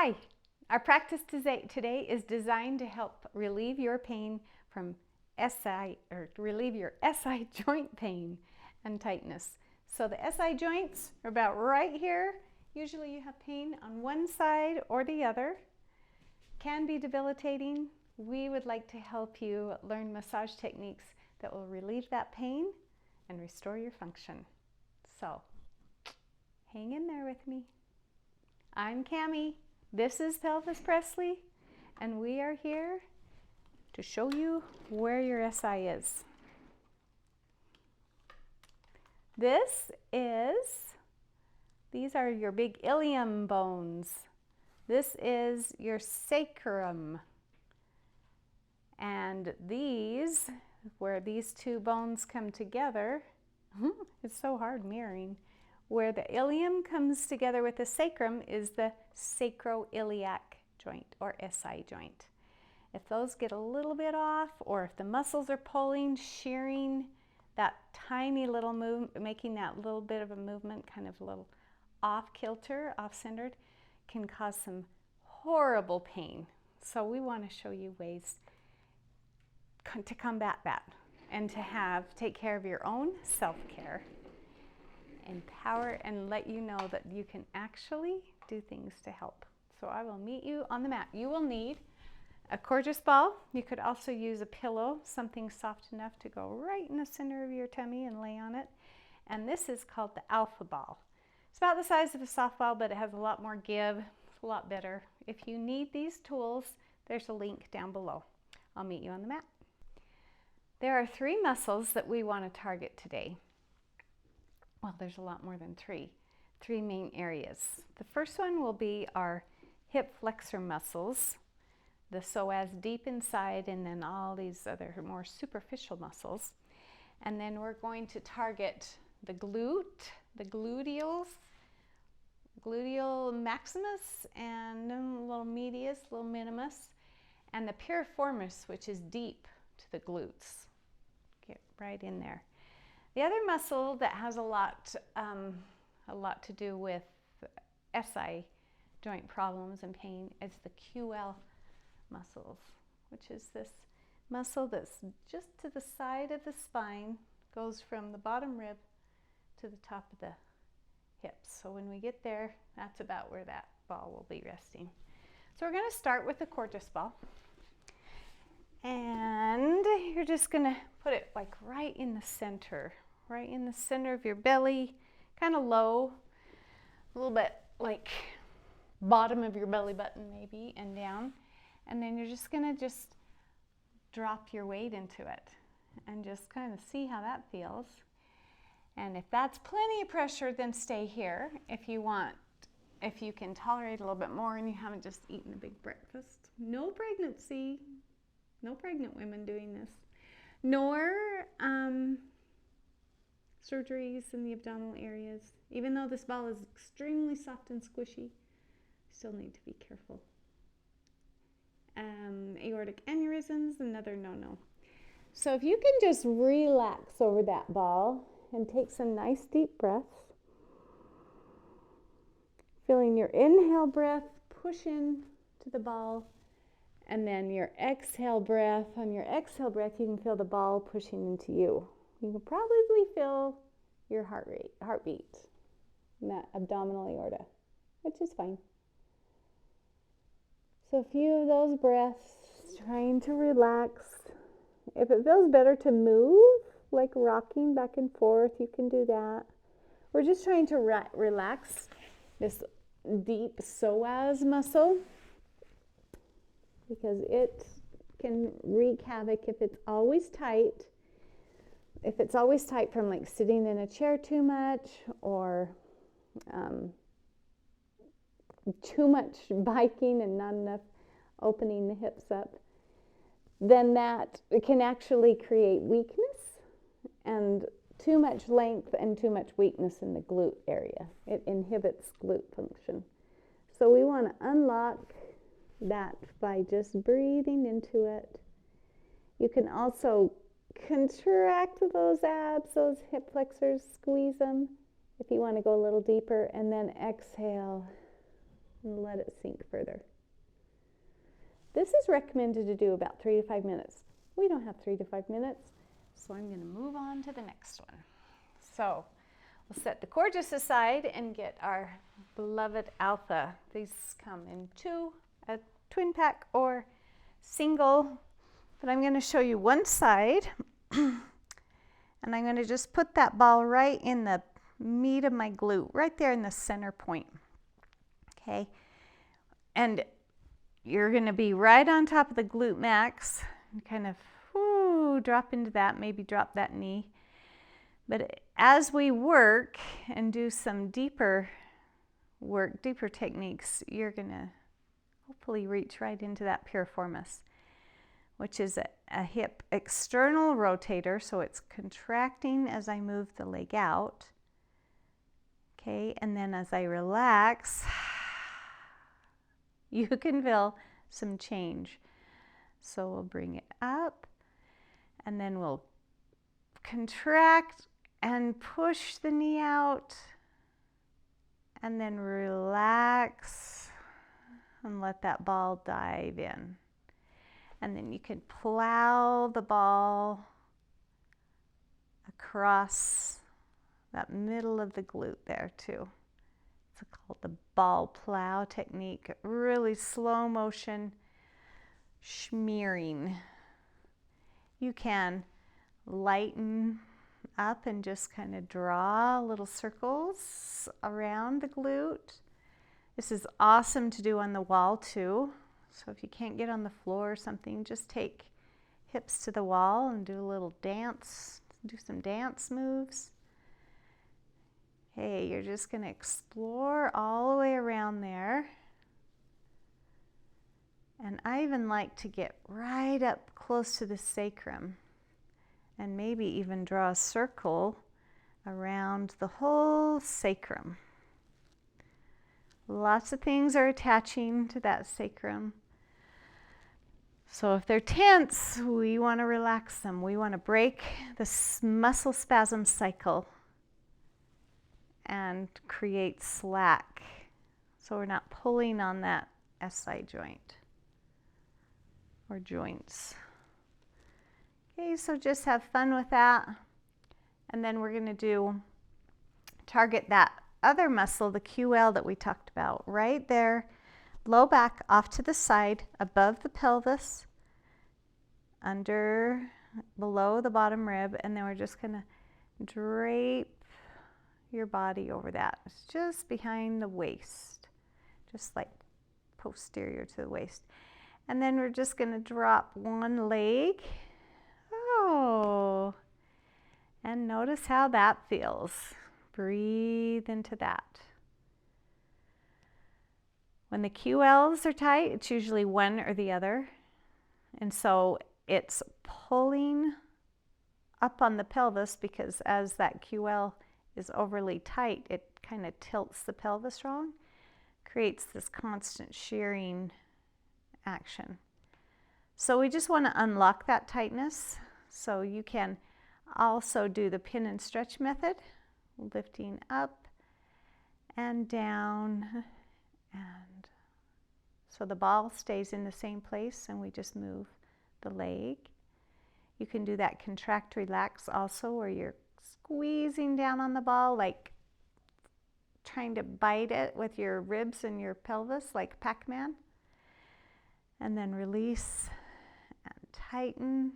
Hi, our practice today is designed to help relieve your pain from relieve your SI joint pain and tightness. So the SI joints are about right here. Usually you have pain on one side or the other. Can be debilitating. We would like to help you learn massage techniques that will relieve that pain and restore your function. So hang in there with me. I'm Cammie. This is Pelvis Presley, and we are here to show you where your SI is. These are your big ilium bones. This is your sacrum. And these, where these two bones come together, it's so hard mirroring. Where the ilium comes together with the sacrum is the sacroiliac joint, or SI joint. If those get a little bit off, or if the muscles are pulling, shearing, that tiny little movement, making that little bit of a movement, kind of a little off kilter, off centered, can cause some horrible pain. So we want to show you ways to combat that and to take care of your own self-care. Empower and let you know that you can actually do things to help. So I will meet you on the mat. You will need a gorgeous ball. You could also use a pillow, something soft enough to go right in the center of your tummy and lay on it. And this is called the alpha ball. It's about the size of a softball, but it has a lot more give. It's a lot better. If you need these tools, there's a link down below. I'll meet you on the mat. There are 3 muscles that we want to target today. Well, there's a lot more than 3 main areas. The first one will be our hip flexor muscles, the psoas deep inside, and then all these other more superficial muscles. And then we're going to target the glute, the gluteal maximus, and a little medius, a little minimus, and the piriformis, which is deep to the glutes. Get right in there. The other muscle that has a lot to do with SI joint problems and pain is the QL muscles, which is this muscle that's just to the side of the spine, goes from the bottom rib to the top of the hips. So when we get there, that's about where that ball will be resting. So we're going to start with the gorgeous ball. And you're just going to put it like right in the center of your belly, kind of low, a little bit like bottom of your belly button maybe, and down. And then you're just going to drop your weight into it and just kind of see how that feels. And if that's plenty of pressure, then stay here. If you can tolerate a little bit more and you haven't just eaten a big breakfast. No pregnancy, no pregnant women doing this, nor surgeries in the abdominal areas. Even though this ball is extremely soft and squishy, still need to be careful. Aortic aneurysms, another no-no. So if you can just relax over that ball and take some nice deep breaths, feeling your inhale breath push in to the ball, and then your exhale breath. On your exhale breath, you can feel the ball pushing into you. You can probably feel your heartbeat in that abdominal aorta, which is fine. So a few of those breaths, trying to relax. If it feels better to move, like rocking back and forth, you can do that. We're just trying to relax this deep psoas muscle, because it can wreak havoc if it's always tight. If it's always tight from like sitting in a chair too much, or too much biking and not enough opening the hips up, then that can actually create weakness, and too much length and too much weakness in the glute area. It inhibits glute function. So we want to unlock that by just breathing into it. You can also contract those abs, those hip flexors, squeeze them if you want to go a little deeper, and then exhale and let it sink further. this is recommended to do about 3 to 5 minutes. We don't have 3 to 5 minutes, so I'm going to move on to the next one. So we'll set the Gorgeous aside and get our beloved Alpha. These come in a twin pack or single, but I'm going to show you one side, and I'm going to just put that ball right in the meat of my glute, right there in the center point. Okay, and you're going to be right on top of the glute max, and kind of drop into that, maybe drop that knee. But as we work and do some deeper work, deeper techniques, you're going to hopefully reach right into that piriformis, which is a hip external rotator, so it's contracting as I move the leg out. Okay, and then as I relax, you can feel some change. So we'll bring it up, and then we'll contract and push the knee out, and then relax and let that ball dive in. And then you can plow the ball across that middle of the glute there too. It's called the ball plow technique. Really slow motion smearing. You can lighten up and just kind of draw little circles around the glute. This is awesome to do on the wall too. So if you can't get on the floor or something, just take hips to the wall and do a little dance, do some dance moves. Hey, you're just going to explore all the way around there. And I even like to get right up close to the sacrum and maybe even draw a circle around the whole sacrum. Lots of things are attaching to that sacrum. So if they're tense, we want to relax them. We want to break the muscle spasm cycle and create slack, so we're not pulling on that SI joint or joints. Okay, so just have fun with that. And then we're going to target that other muscle, the QL that we talked about, right there, low back off to the side, above the pelvis, below the bottom rib, and then we're just going to drape your body over that. It's just behind the waist, just like posterior to the waist. And then we're just going to drop one leg. Oh, and notice how that feels. Breathe into that. When the QLs are tight, it's usually one or the other. And so it's pulling up on the pelvis, because as that QL is overly tight, it kind of tilts the pelvis wrong, creates this constant shearing action. So we just want to unlock that tightness. So you can also do the pin and stretch method, lifting up and down, and so the ball stays in the same place and we just move the leg. You can do that contract relax also, where you're squeezing down on the ball, like trying to bite it with your ribs and your pelvis, like Pac-Man. And then release and tighten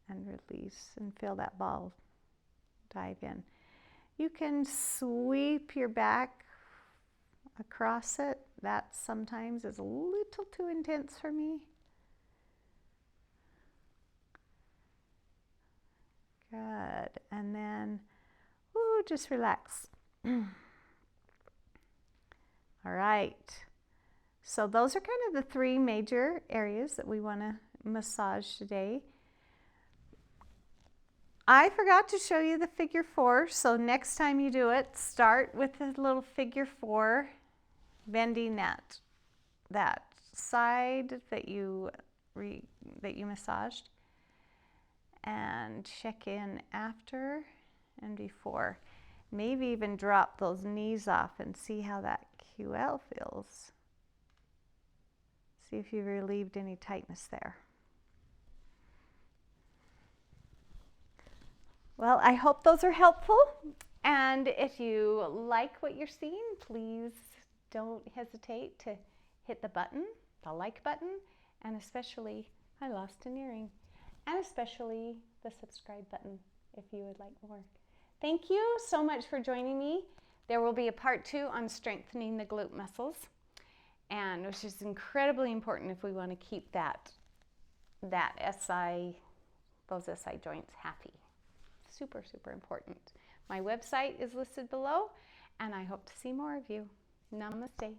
and release, and feel that ball dive in. You can sweep your back across it. That sometimes is a little too intense for me. Good. And then, just relax. All right. So those are kind of the three major areas that we want to massage today. I forgot to show you the figure 4, so next time you do it, start with a little figure 4, bending that side that you massaged, and check in after and before. Maybe even drop those knees off and see how that QL feels. See if you've relieved any tightness there. Well, I hope those are helpful. And if you like what you're seeing, please don't hesitate to hit the button, the like button, and especially, I lost an earring, and especially the subscribe button if you would like more. Thank you so much for joining me. There will be a part 2 on strengthening the glute muscles, and which is incredibly important if we want to keep those SI joints happy. Super, super important. My website is listed below, and I hope to see more of you. Namaste.